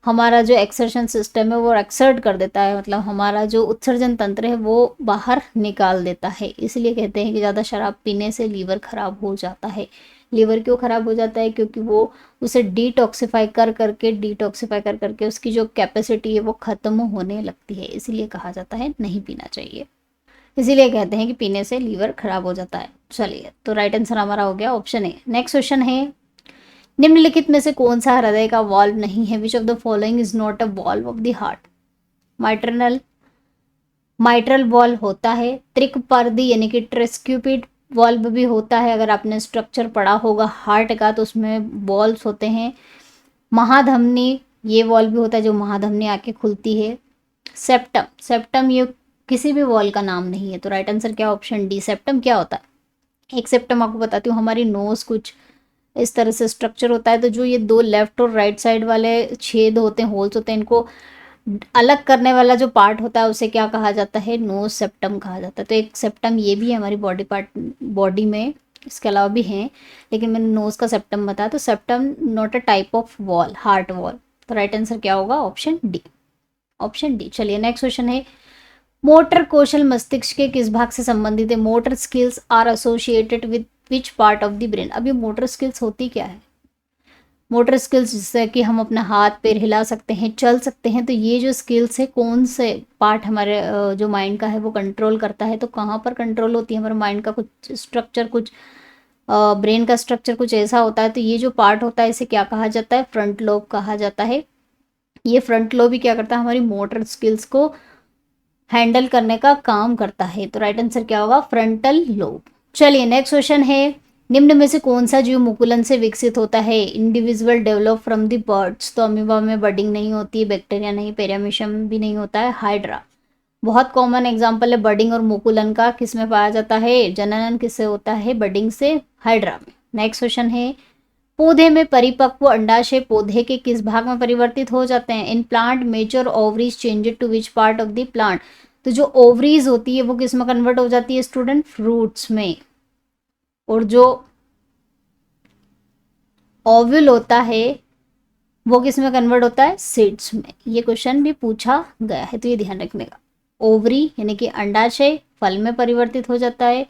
हमारा जो एक्सर्शन सिस्टम है वो एक्सर्ट कर देता है, मतलब हमारा जो उत्सर्जन तंत्र है वो बाहर निकाल देता है। इसलिए कहते हैं कि ज़्यादा शराब पीने से लीवर खराब हो जाता है। लीवर क्यों खराब हो जाता है? क्योंकि वो उसे डिटॉक्सिफाई कर करके उसकी जो कैपेसिटी है वो ख़त्म होने लगती है, इसलिए कहा जाता है नहीं पीना चाहिए। इसीलिए कहते हैं कि पीने से लीवर खराब हो जाता है। चलिए, तो राइट आंसर हमारा हो गया ऑप्शन ए। नेक्स्ट क्वेश्चन है, निम्नलिखित में से कौन सा हृदय का वॉल्व नहीं है? Which of the following is not a valve of the heart? Mitral valve होता है, त्रिकपर्दी यानी कि ट्रिस्क्यूपिड वॉल्व भी होता है। अगर आपने स्ट्रक्चर पढ़ा होगा हार्ट का तो उसमें वॉल्व्स होते हैं। महाधमनी, ये वॉल्व भी होता है जो महाधमनी आके खुलती है। सेप्टम ये किसी भी वॉल का नाम नहीं है, तो राइट आंसर क्या? Option D. सेप्टम क्या होता है? एक सेप्टम आपको बताती हूँ, हमारी नोज कुछ इस तरह से स्ट्रक्चर होता है, तो जो ये दो लेफ्ट और राइट साइड वाले छेद होते हैं, होल्स होते हैं, इनको अलग करने वाला जो पार्ट होता है उसे क्या कहा जाता है? नोज सेप्टम कहा जाता है। तो एक सेप्टम ये भी है हमारी बॉडी में, इसके अलावा भी हैं, लेकिन मैंने नोज का सेप्टम बताया। तो septum not a type of wall, heart wall. तो राइट आंसर क्या होगा? Option D. Option D. चलिए, नेक्स्ट क्वेश्चन है, मोटर कौशल मस्तिष्क के किस भाग से संबंधित है? Motor skills are associated with which part of the brain? अब ये मोटर स्किल्स होती क्या है? मोटर स्किल्स जिससे कि हम अपना हाथ पैर हिला सकते हैं, चल सकते हैं, तो ये जो स्किल्स है कौन से पार्ट हमारे जो माइंड का है वो कंट्रोल करता है? तो कहाँ पर कंट्रोल होती है? हमारे माइंड का कुछ स्ट्रक्चर, कुछ ब्रेन का स्ट्रक्चर कुछ ऐसा होता है, तो ये जो पार्ट होता है इसे क्या कहा जाता है? फ्रंट लोब कहा जाता है। ये फ्रंट लोब ही क्या करता है? हमारी मोटर स्किल्स को हैंडल करने का काम करता है। तो राइट आंसर क्या होगा? Frontal lobe. चलिए, नेक्स्ट क्वेश्चन है, निम्न में से कौन सा जीव मुकुलन से विकसित होता है? Individual develop from the birds, तो अमीबा में बडिंग नहीं होती है, बैक्टीरिया नहीं, पेरियामिशम भी नहीं होता है, हाइड्रा। बहुत कॉमन एग्जांपल है बडिंग और मुकुलन का। किस में पाया जाता है? जननन किससे होता है? बडिंग से, हाइड्रा में। नेक्स्ट क्वेश्चन है, पौधे में परिपक्व अंडाशय पौधे के किस भाग में परिवर्तित हो जाते हैं? In plant mature ovaries changed to which part of the plant? तो जो ओवरीज होती है वो किस में कन्वर्ट हो जाती है स्टूडेंट? फ्रूट्स में। और जो ओव्यूल होता है वो किस में कन्वर्ट होता है? सीड्स में। ये क्वेश्चन भी पूछा गया है, तो ये ध्यान रखने का। ओवरी यानी कि अंडाशय फल में परिवर्तित हो जाता है,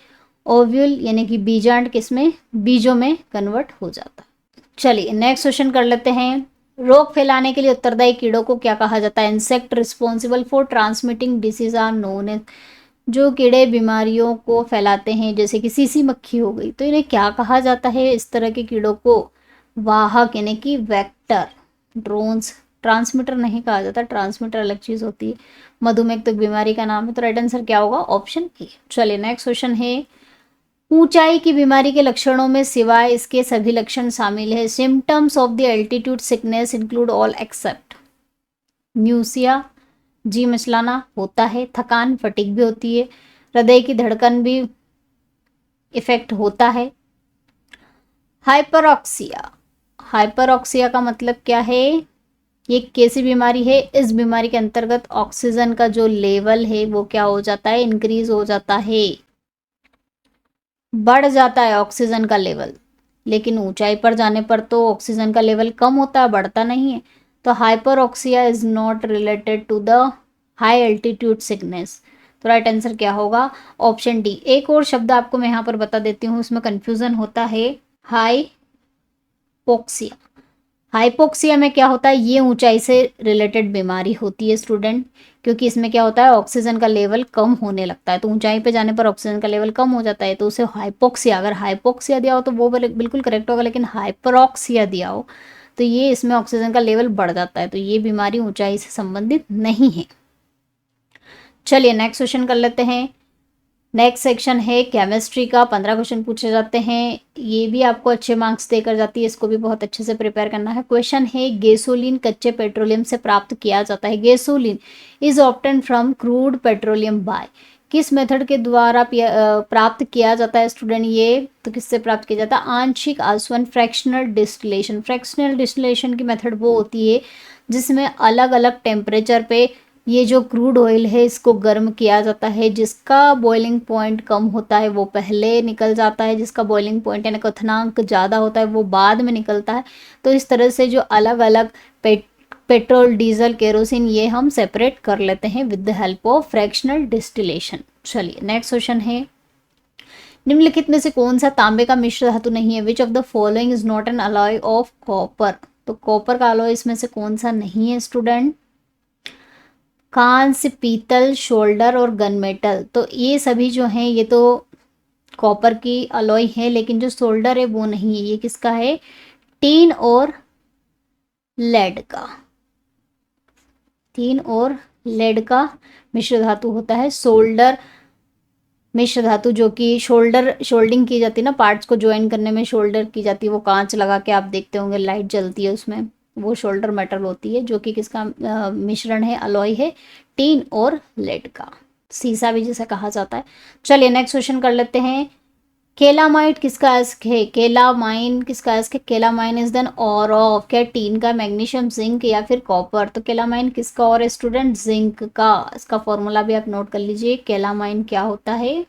ओव्यूल यानी कि बीजांड किस में? बीजों में कन्वर्ट हो जाता है। चलिए, नेक्स्ट क्वेश्चन कर लेते हैं, रोग फैलाने के लिए उत्तरदायी कीड़ों को क्या कहा जाता है? Insect responsible for transmitting disease are known as, जो कीड़े बीमारियों को फैलाते हैं जैसे कि सीसी मक्खी हो गई, तो इन्हें क्या कहा जाता है? इस तरह के कीड़ों को वाहक यानी कि वेक्टर। ड्रोन्स, ट्रांसमीटर नहीं कहा जाता, ट्रांसमीटर अलग चीज होती है। मधुमेह तो बीमारी का नाम है, तो राइट आंसर क्या होगा? Option A. चलिए, नेक्स्ट क्वेश्चन है, ऊंचाई की बीमारी के लक्षणों में सिवाय इसके सभी लक्षण शामिल है। Symptoms of the altitude sickness include all except. Nausea, जी मचलाना होता है, थकान फटीग भी होती है, हृदय की धड़कन भी इफेक्ट होता है। हाइपरऑक्सिया, हाइपरऑक्सिया का मतलब क्या है? ये कैसी बीमारी है? इस बीमारी के अंतर्गत ऑक्सीजन का जो लेवल है वो क्या हो जाता है? इंक्रीज हो जाता है, बढ़ जाता है ऑक्सीजन का लेवल। लेकिन ऊंचाई पर जाने पर तो ऑक्सीजन का लेवल कम होता है, बढ़ता नहीं है। तो hyperoxia is not related to the high altitude sickness. तो राइट आंसर क्या होगा? Option D. एक और शब्द आपको मैं यहाँ पर बता देती हूँ, उसमें कंफ्यूजन होता है, हाइपोक्सिया। हाइपोक्सिया में क्या होता है? ये ऊंचाई से रिलेटेड बीमारी होती है स्टूडेंट, क्योंकि इसमें क्या होता है? ऑक्सीजन का लेवल कम होने लगता है, तो ऊंचाई पे जाने पर ऑक्सीजन का लेवल कम हो जाता है, तो उसे हाइपोक्सिया, अगर हाइपोक्सिया दिया हो तो वो बिल्कुल करेक्ट होगा, लेकिन हाइपरऑक्सिया दिया हो तो ये इसमें ऑक्सीजन का लेवल बढ़ जाता है, तो ये बीमारी ऊंचाई से संबंधित नहीं है। चलिए, नेक्स्ट क्वेश्चन कर लेते हैं। नेक्स्ट सेक्शन है केमिस्ट्री का, 15 क्वेश्चन पूछे जाते हैं, ये भी आपको अच्छे मार्क्स देकर जाती है, इसको भी बहुत अच्छे से प्रिपेयर करना है। क्वेश्चन है, गैसोलीन कच्चे पेट्रोलियम से प्राप्त किया जाता है। Gasoline is obtain from crude petroleum by, किस मेथड के द्वारा प्राप्त किया जाता है स्टूडेंट ये, तो किससे प्राप्त किया जाता है, आंशिक आसवन, फ्रैक्शनल डिस्टिलेशन। फ्रैक्शनल डिस्टिलेशन की मेथड वो होती है जिसमें अलग अलग टेम्परेचर पे ये जो क्रूड ऑयल है इसको गर्म किया जाता है, जिसका बॉइलिंग पॉइंट कम होता है वो पहले निकल जाता है, जिसका बॉइलिंग पॉइंट यानी क्वथनांक ज़्यादा होता है वो बाद में निकलता है। तो इस तरह से जो अलग अलग पेट्रोल, डीजल, केरोसिन ये हम सेपरेट कर लेते हैं with the help of fractional distillation. चलिए नेक्स्ट क्वेश्चन है, निम्नलिखित में से कौन सा तांबे का मिश्र धातु नहीं है, which of the following is not an alloy of copper. तो कॉपर का अलॉय इसमें से कौन सा नहीं है स्टूडेंट, कांस्य, पीतल, शोल्डर और गन मेटल। तो ये सभी जो हैं ये तो कॉपर की अलॉय है, लेकिन जो शोल्डर है वो नहीं है, ये किसका है, टीन और लेड का। टीन और लेड का मिश्र धातु होता है शोल्डर मिश्र धातु, जो कि शोल्डिंग की जाती है ना, पार्ट्स को ज्वाइन करने में शोल्डर की जाती है, वो कांच लगा के आप देखते होंगे लाइट जलती है उसमें, वो शोल्डर मेटल होती है, जो कि किसका मिश्रण है, अलॉय है टीन और लेड का, सीसा भी जिसे कहा जाता है। चलिए नेक्स्ट क्वेश्चन कर लेते हैं, केलामाइट किसका एस्क है, केलामाइन किसका एस्क है, केलामाइन इज देन और ऑफ, क्या टीन का, मैग्नीशियम, जिंक या फिर कॉपर। तो केलामाइन किसका और है स्टूडेंट, जिंक का। इसका फॉर्मूला भी आप नोट कर लीजिए, केलामाइन क्या होता है,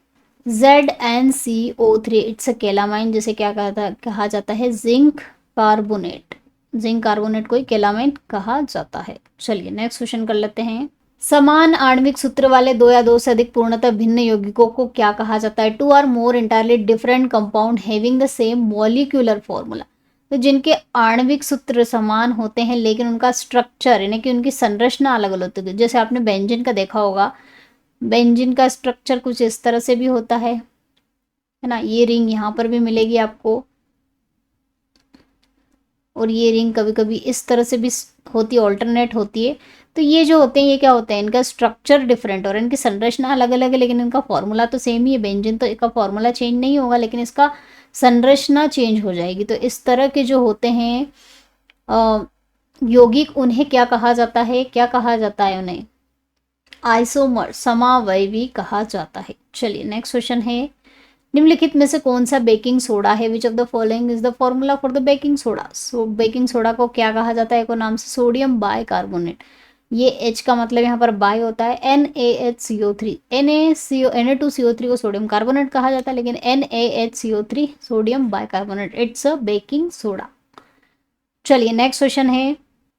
ZnCO3, इट्स अ केलामाइन, जिसे क्या कहा जाता है, जिंक कार्बोनेट। जिंक कार्बोनेट को ही केलामाइन कहा जाता है। चलिए नेक्स्ट क्वेश्चन कर लेते हैं, समान आणविक सूत्र वाले दो या दो से अधिक पूर्णतः भिन्न यौगिकों को क्या कहा जाता है, two or more entirely different compound having the same molecular formula. तो जिनके आणविक सूत्र समान होते हैं लेकिन उनका स्ट्रक्चर यानी कि उनकी संरचना अलग अलग होती है, जैसे आपने बेंजीन का देखा होगा, बेंजीन का स्ट्रक्चर कुछ इस तरह से भी होता है ना, ये रिंग यहाँ पर भी मिलेगी आपको, और ये रिंग कभी कभी इस तरह से भी होती है, ऑल्टरनेट होती है। तो ये जो होते हैं ये क्या होते हैं, इनका स्ट्रक्चर डिफरेंट और इनकी संरचना अलग अलग है, लेकिन इनका फॉर्मूला तो सेम ही है। बेंजीन तो इसका फॉर्मूला चेंज नहीं होगा लेकिन इसका संरचना चेंज हो जाएगी। तो इस तरह के जो होते हैं यौगिक, उन्हें क्या कहा जाता है, क्या कहा जाता है उन्हें, आइसोमर, समावयवी कहा जाता है। चलिए नेक्स्ट क्वेश्चन है, निम्नलिखित में से कौन सा बेकिंग सोडा है, which of the following is the formula for the baking soda. So baking soda को क्या कहा जाता है, एक नाम से सोडियम बाई कार्बोनेट, ये H का मतलब यहाँ पर बाई होता है, NaHCO3, Na2CO3 को सोडियम कार्बोनेट कहा जाता है, लेकिन NaHCO3 sodium by carbonate, it's a baking soda. चलिए नेक्स्ट क्वेश्चन है,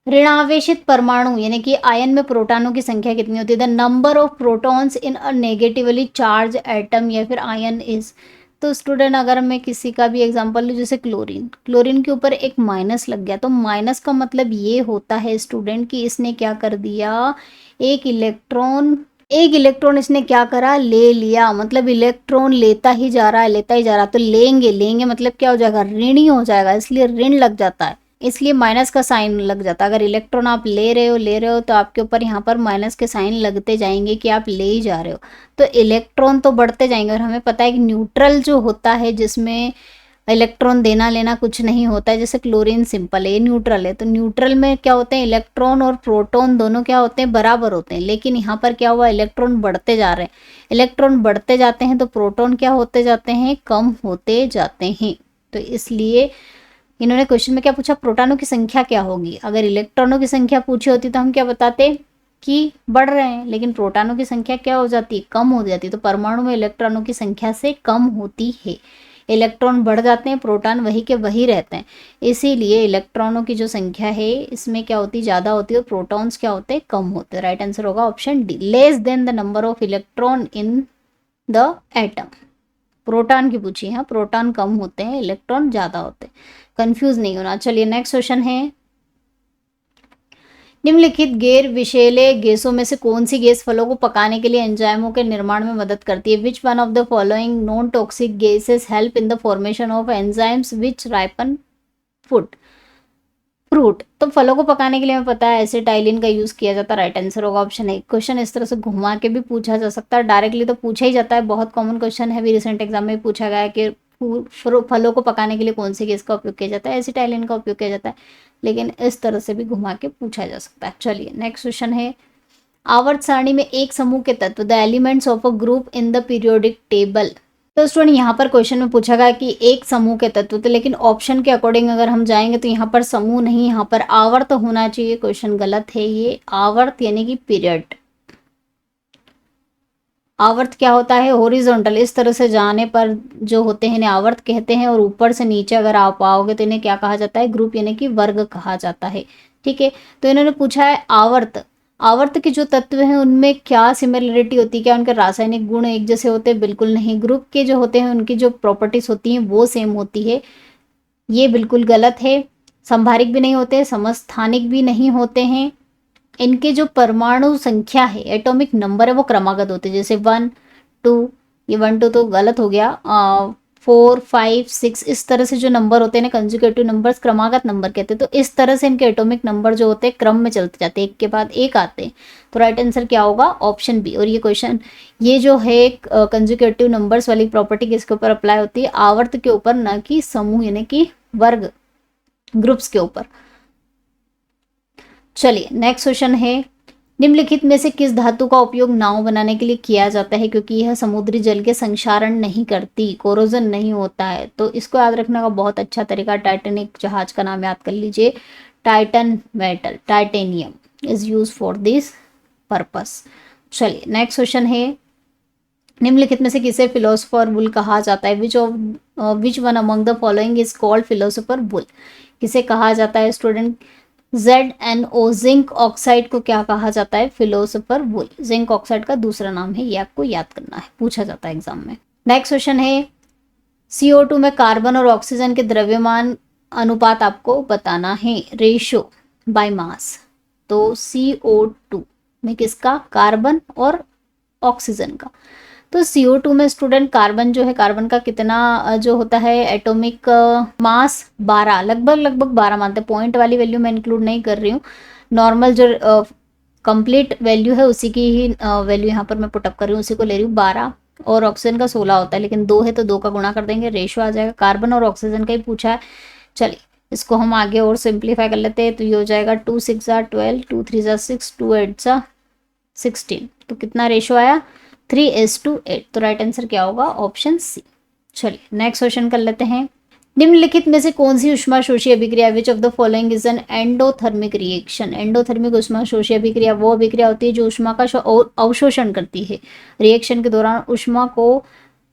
ऋणावेशित परमाणु यानी कि आयन में प्रोटॉनों की संख्या कितनी होती है, the number of protons in a negatively charge atom या फिर आयन इज। तो स्टूडेंट अगर मैं किसी का भी एग्जांपल लूँ, जैसे क्लोरीन के ऊपर एक माइनस लग गया, तो माइनस का मतलब ये होता है स्टूडेंट कि इसने क्या कर दिया, एक इलेक्ट्रॉन इसने क्या करा, ले लिया, मतलब इलेक्ट्रॉन लेता ही जा रहा है, लेता ही जा रहा है। तो लेंगे मतलब क्या हो जाएगा, ऋण ही हो जाएगा, इसलिए ऋण लग जाता है, इसलिए माइनस का साइन लग जाता है। अगर इलेक्ट्रॉन आप ले रहे हो तो आपके ऊपर यहाँ पर माइनस के साइन लगते जाएंगे कि आप ले ही जा रहे हो, तो इलेक्ट्रॉन तो बढ़ते जाएंगे। और हमें पता है कि न्यूट्रल जो होता है जिसमें इलेक्ट्रॉन देना लेना कुछ नहीं होता है, जैसे क्लोरीन सिंपल है, ये न्यूट्रल है, तो न्यूट्रल में क्या होते हैं, इलेक्ट्रॉन और प्रोटॉन दोनों क्या होते हैं, बराबर होते हैं। लेकिन यहाँ पर क्या हुआ, इलेक्ट्रॉन बढ़ते जा रहे हैं, इलेक्ट्रॉन बढ़ते जाते हैं तो प्रोटॉन क्या होते जाते हैं, कम होते जाते हैं। तो इसलिए इन्होंने क्वेश्चन में क्या पूछा, प्रोटॉनों की संख्या क्या होगी। अगर इलेक्ट्रॉनों की संख्या पूछी होती तो हम क्या बताते कि बढ़ रहे हैं, लेकिन प्रोटॉनों की संख्या क्या हो जाती है, कम हो जाती है। तो परमाणु में इलेक्ट्रॉनों की संख्या से कम होती है, इलेक्ट्रॉन बढ़ जाते हैं, प्रोटॉन वही के वही रहते हैं। इसीलिए इलेक्ट्रॉनों की जो संख्या है इसमें क्या होती है, ज़्यादा होती है, और प्रोटॉन्स क्या होते हैं, कम होते हैं। राइट आंसर होगा option D, less than the number of electron in the atom. Proton की पूछी है, प्रोटॉन कम होते हैं, इलेक्ट्रॉन ज़्यादा होते हैं, कंफ्यूज नहीं होना। चलिए नेक्स्ट क्वेश्चन है, निम्नलिखित गैर विषैले गैसों में से कौन सी गैस फलों को पकाने के लिए एंजाइमों के निर्माण में मदद करती है, which one of the following non toxic gases help in the formation of enzymes which ripen fruit. तो फलों को पकाने के लिए हमें पता है एसिटाइलिन का यूज किया जाता है। राइट आंसर होगा ऑप्शन ए। क्वेश्चन इस तरह से घुमा के भी पूछा जा सकता है, डायरेक्टली तो पूछा ही जाता है, बहुत कॉमन क्वेश्चन है, भी रिसेंट एग्जाम में पूछा गया है कि फलों को पकाने के लिए कौन सी गैस का उपयोग किया जाता है, एसिटाइलिन का उपयोग किया जाता है, लेकिन इस तरह से भी घुमा के पूछा जा सकता है। चलिए नेक्स्ट क्वेश्चन है, आवर्त सारणी में एक समूह के तत्व, the elements of a group in the periodic table. तो स्टूडेंट यहाँ पर क्वेश्चन में पूछा गया कि एक समूह के तत्व, तो लेकिन ऑप्शन के अकॉर्डिंग अगर हम जाएंगे तो यहाँ पर समूह नहीं, यहाँ पर आवर्त होना चाहिए। क्वेश्चन गलत है, ये आवर्त यानी कि पीरियड। आवर्त क्या होता है? हॉरिजॉन्टल, इस तरह से जाने पर जो होते हैं इन्हें आवर्त कहते हैं, और ऊपर से नीचे अगर आप आओगे तो इन्हें क्या कहा जाता है? ग्रुप यानी कि वर्ग कहा जाता है। ठीक है, तो इन्होंने पूछा है आवर्त, आवर्त के जो तत्व हैं उनमें क्या सिमिलरिटी होती है, क्या उनके रासायनिक गुण एक जैसे होते हैं? बिल्कुल नहीं। ग्रुप के जो होते हैं उनकी जो प्रॉपर्टीज होती हैं वो सेम होती है, ये बिल्कुल गलत है। संभारिक भी नहीं होते, समस्थानिक भी नहीं होते हैं। इनके जो परमाणु संख्या है, एटॉमिक नंबर है, वो क्रमागत होते हैं, जैसे 1 2, ये 1 2 तो गलत हो गया, 4 5 6, इस तरह से जो नंबर होते हैं ना कंसेक्यूटिव नंबर्स, क्रमागत नंबर कहते हैं। तो इस तरह से इनके एटॉमिक नंबर जो होते हैं क्रम में चलते जाते हैं, एक के बाद एक आते हैं। तो राइट आंसर क्या होगा? Option B. और ये क्वेश्चन, ये जो है कंसेक्यूटिव नंबर्स वाली प्रॉपर्टी किसके ऊपर अप्लाई होती है? आवर्त के ऊपर, न कि समूह यानी कि वर्ग, ग्रुप्स के ऊपर। चलिए नेक्स्ट क्वेश्चन है, निम्नलिखित में से किस धातु का उपयोग नाव बनाने के लिए किया जाता है? क्योंकि यह समुद्री जल के संक्षारण नहीं करती, कोरोजन नहीं होता है। तो इसको याद रखने का बहुत अच्छा तरीका, टाइटैनिक जहाज का नाम याद कर लीजिए, Titan metal, titanium is use for this purpose. चलिए नेक्स्ट क्वेश्चन है, निम्नलिखित में से किसे फिलोसोफर बुल कहा जाता है? Which one among the following is called philosopher bull? किसे कहा जाता है स्टूडेंट? ZnO, जिंक ऑक्साइड को क्या कहा जाता है? फिलोसोफर वुल। जिंक ऑक्साइड का दूसरा नाम है, ये आपको याद करना है, पूछा जाता है एग्जाम में। नेक्स्ट क्वेश्चन है, CO2 में कार्बन और ऑक्सीजन के द्रव्यमान अनुपात आपको बताना है, रेशियो बाय मास। तो CO2 में किसका? कार्बन और ऑक्सीजन का। तो CO2 में स्टूडेंट कार्बन जो है, कार्बन का कितना जो होता है एटॉमिक मास? 12, लगभग 12 मानते हैं, पॉइंट वाली वैल्यू मैं इंक्लूड नहीं कर रही हूँ, नॉर्मल जो कंप्लीट वैल्यू है उसी की ही वैल्यू यहाँ पर मैं पुटअप कर रही हूँ, उसी को ले रही हूँ। 12 और ऑक्सीजन का 16 होता है, लेकिन 2 है तो 2 का गुणा कर देंगे, रेशो आ जाएगा। कार्बन और ऑक्सीजन का ही पूछा है। चलिए इसको हम आगे और सिंप्लीफाई कर लेते हैं, तो ये हो जाएगा 2 6 12, 2 3 6, 2 8 16। तो कितना रेशो आया? 3:8। तो राइट आंसर क्या होगा? Option C. चलिए नेक्स्ट क्वेश्चन कर लेते हैं, निम्नलिखित में से कौन सी ऊष्माशोषी अभिक्रिया, which of the following is an endothermic reaction? Endothermic ऊष्माशोषी अभिक्रिया वो अभिक्रिया होती है जो ऊष्मा का अवशोषण करती है। रिएक्शन के दौरान ऊष्मा को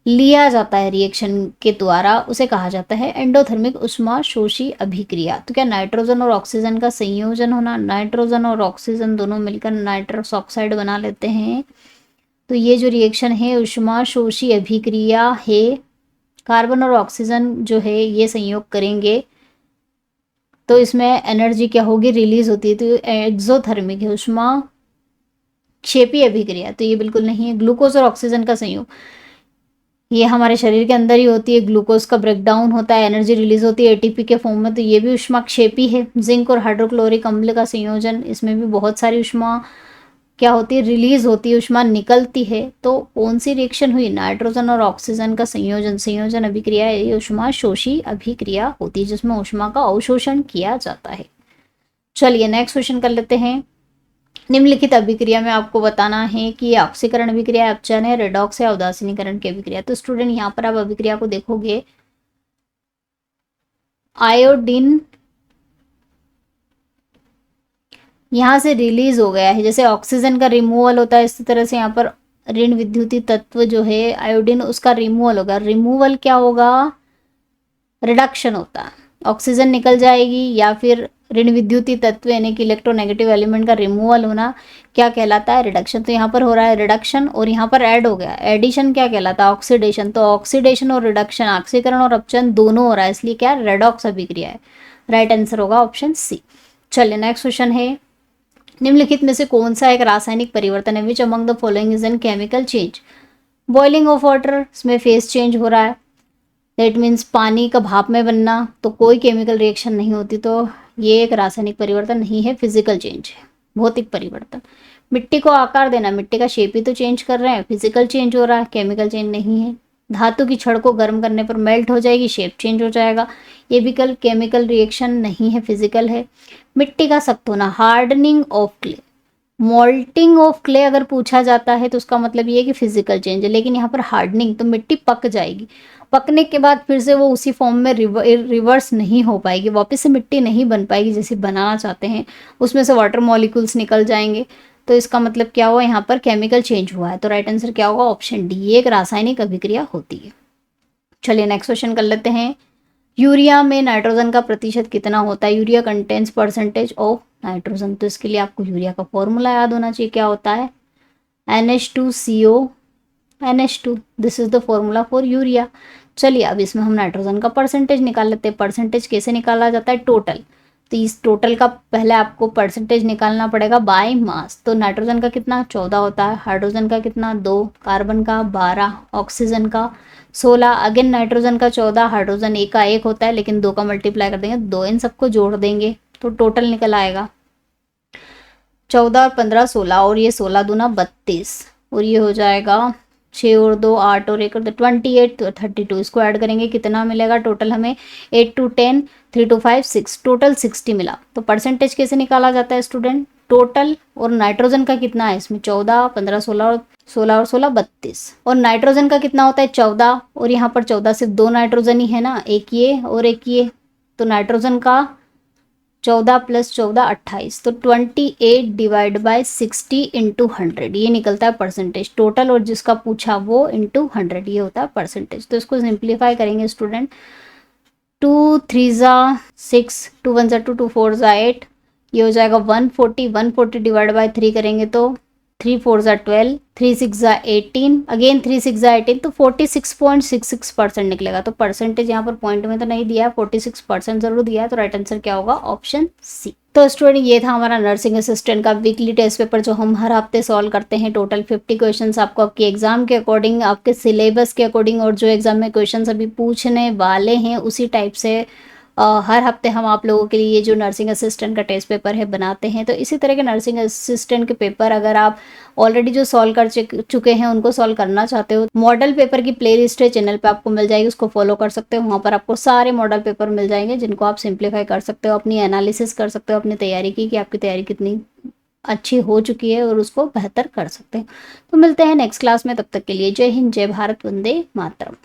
लिया जाता है रिएक्शन के द्वारा, उसे कहा जाता है एंडोथर्मिक ऊष्माशोषी अभिक्रिया। तो क्या नाइट्रोजन और ऑक्सीजन का संयोजन होना, नाइट्रोजन और ऑक्सीजन दोनों मिलकर नाइट्रस ऑक्साइड बना लेते हैं, तो ये जो रिएक्शन है ऊष्माशोषी अभिक्रिया है। कार्बन और ऑक्सीजन जो है ये संयोग करेंगे तो इसमें एनर्जी क्या होगी? रिलीज होती है, तो एक्सोथर्मिक है, ऊष्मा क्षेपी अभिक्रिया। तो ये बिल्कुल नहीं है। ग्लूकोज और ऑक्सीजन का संयोग, ये हमारे शरीर के अंदर ही होती है, ग्लूकोज का ब्रेकडाउन होता है, एनर्जी रिलीज होती है ATP के फॉर्म में, तो ये भी ऊष्मा क्षेपी है। जिंक और हाइड्रोक्लोरिक अम्ल का संयोजन, इसमें भी बहुत सारी ऊष्मा क्या होती है? रिलीज होती है, ऊष्मा निकलती है। तो कौन सी रिएक्शन हुई? नाइट्रोजन और ऑक्सीजन का संयोजन अभिक्रिया, ये ऊष्माशोषी अभिक्रिया होती है जिसमें ऊष्मा का अवशोषण किया जाता है। चलिए नेक्स्ट क्वेश्चन कर लेते हैं, निम्नलिखित अभिक्रिया में आपको बताना है कि ये ऑक्सीकरण अभिक्रिया, अपचयन है, रेडॉक्स है, उदासीनीकरण की अभिक्रिया। तो स्टूडेंट यहाँ पर आप अभिक्रिया को देखोगे, आयोडीन यहाँ से रिलीज हो गया है, जैसे ऑक्सीजन का रिमूवल होता है इसी तरह से यहाँ पर ऋण विद्युतीय तत्व जो है आयोडीन, उसका रिमूवल होगा। रिमूवल क्या होगा? रिडक्शन होता है, ऑक्सीजन निकल जाएगी, या फिर ऋण विद्युतीय तत्व यानी कि इलेक्ट्रोनेगेटिव एलिमेंट का रिमूवल होना क्या कहलाता है? रिडक्शन। तो यहाँ पर हो रहा है रिडक्शन, और यहाँ पर ऐड हो गया, एडिशन क्या कहलाता है? ऑक्सीडेशन। तो ऑक्सीडेशन और रिडक्शन, ऑक्सीकरण और अपचयन दोनों हो रहा है, इसलिए क्या? रेडॉक्स अभिक्रिया है। राइट आंसर होगा ऑप्शन सी। चलिए नेक्स्ट क्वेश्चन है, निम्नलिखित में से कौन सा एक रासायनिक परिवर्तन है? Which among the following is N chemical change? Boiling of water, इसमें फेस चेंज हो रहा है, दैट मीन्स पानी का भाप में बनना, तो कोई केमिकल रिएक्शन नहीं होती, तो ये एक रासायनिक परिवर्तन नहीं है, फिजिकल चेंज है, भौतिक परिवर्तन। मिट्टी को आकार देना, मिट्टी का शेप ही तो चेंज कर रहे हैं, फिजिकल चेंज हो रहा है, केमिकल चेंज नहीं है। धातु की छड़ को गर्म करने पर मेल्ट हो जाएगी, शेप चेंज हो जाएगा, ये भी कल केमिकल रिएक्शन नहीं है, फिजिकल है। मिट्टी का सख्त होना, hardening of clay, moulting of clay अगर पूछा जाता है तो उसका मतलब ये है कि फिजिकल चेंज है, लेकिन यहाँ पर हार्डनिंग, तो मिट्टी पक जाएगी, पकने के बाद फिर से वो उसी फॉर्म में रिवर्स नहीं हो पाएगी, वापस से मिट्टी नहीं बन पाएगी जैसे बनाना चाहते हैं, उसमें से वाटर मॉलिक्यूल्स निकल जाएंगे। तो इसका मतलब क्या हुआ, यहाँ पर केमिकल चेंज हुआ है। तो राइट आंसर क्या होगा, ऑप्शन डी, ये एक रासायनिक अभिक्रिया होती है। चलिए नेक्स्ट क्वेश्चन कर लेते हैं। यूरिया में नाइट्रोजन का प्रतिशत कितना होता है? Urea contains percentage of nitrogen. तो इसके लिए आपको यूरिया का फॉर्मूला याद होना चाहिए, क्या होता है, NH2CO NH2, this is the formula for urea. चलिए अब इसमें हम नाइट्रोजन का परसेंटेज निकाल लेते हैं। परसेंटेज कैसे निकाला जाता है, टोटल। तो इस टोटल का पहले आपको परसेंटेज निकालना पड़ेगा बाय मास। तो नाइट्रोजन का कितना 14 होता है, हाइड्रोजन का कितना 2, कार्बन का 12, ऑक्सीजन का 16। अगेन नाइट्रोजन का 14, हाइड्रोजन एक का 1 होता है, लेकिन 2 का मल्टीप्लाई कर देंगे 2, इन सबको जोड़ देंगे तो टोटल निकल आएगा 14 और 15 16, और ये 16 दूना 32, और ये हो जाएगा 6 और 2 8 और 1 और 2 28, तो 32 इसको ऐड करेंगे कितना मिलेगा टोटल हमें, 8 2 10 3 2 5 6, टोटल 60 मिला। तो परसेंटेज कैसे निकाला जाता है स्टूडेंट, टोटल और नाइट्रोजन का कितना है इसमें 14 15 16 और 16 32, और नाइट्रोजन का कितना होता है 14, और यहाँ पर 14 सिर्फ 2 नाइट्रोजन ही है ना, एक ये और एक ये, तो नाइट्रोजन का 14 + 14 28, तो 28 डिवाइड बाय 60 इंटू 100, ये निकलता है परसेंटेज टोटल, और जिसका पूछा वो इंटू 100, ये होता है परसेंटेज। तो इसको सिंप्लीफाई करेंगे स्टूडेंट, 2 3 6, 2 1 2, 2 4 8, ये हो जाएगा 140, 140 डिवाइड बाय 3 करेंगे तो 3 4 12, 3 6 18, अगेन 3 6 18, तो 46.66% निकलेगा। तो परसेंटेज यहाँ पर पॉइंट में तो नहीं दिया है, 46% जरूर दिया है, तो राइट आंसर क्या होगा, ऑप्शन सी। तो स्टूडेंट ये था हमारा नर्सिंग असिस्टेंट का वीकली टेस्ट पेपर, जो हम हर हफ्ते सॉल्व करते हैं। टोटल 50 क्वेश्चंस आपको आपके एग्जाम के अकॉर्डिंग, आपके सिलेबस के अकॉर्डिंग, और जो एग्जाम में क्वेश्चंस अभी पूछने वाले हैं उसी टाइप से हर हफ्ते हम आप लोगों के लिए जो नर्सिंग असिस्टेंट का टेस्ट पेपर है बनाते हैं। तो इसी तरह के नर्सिंग असिस्टेंट के पेपर अगर आप ऑलरेडी जो सॉल्व कर चुके हैं उनको सॉल्व करना चाहते हो, मॉडल पेपर की प्लेलिस्ट है चैनल पे आपको मिल जाएगी, उसको फॉलो कर सकते हो। वहाँ पर आपको सारे मॉडल पेपर मिल जाएंगे जिनको आप सिंप्लीफाई कर सकते हो, अपनी एनालिसिस कर सकते हो अपनी तैयारी की, कि आपकी तैयारी कितनी अच्छी हो चुकी है, और उसको बेहतर कर सकते हैं। तो मिलते हैं नेक्स्ट क्लास में, तब तक के लिए जय हिंद, जय भारत, वंदे मातरम।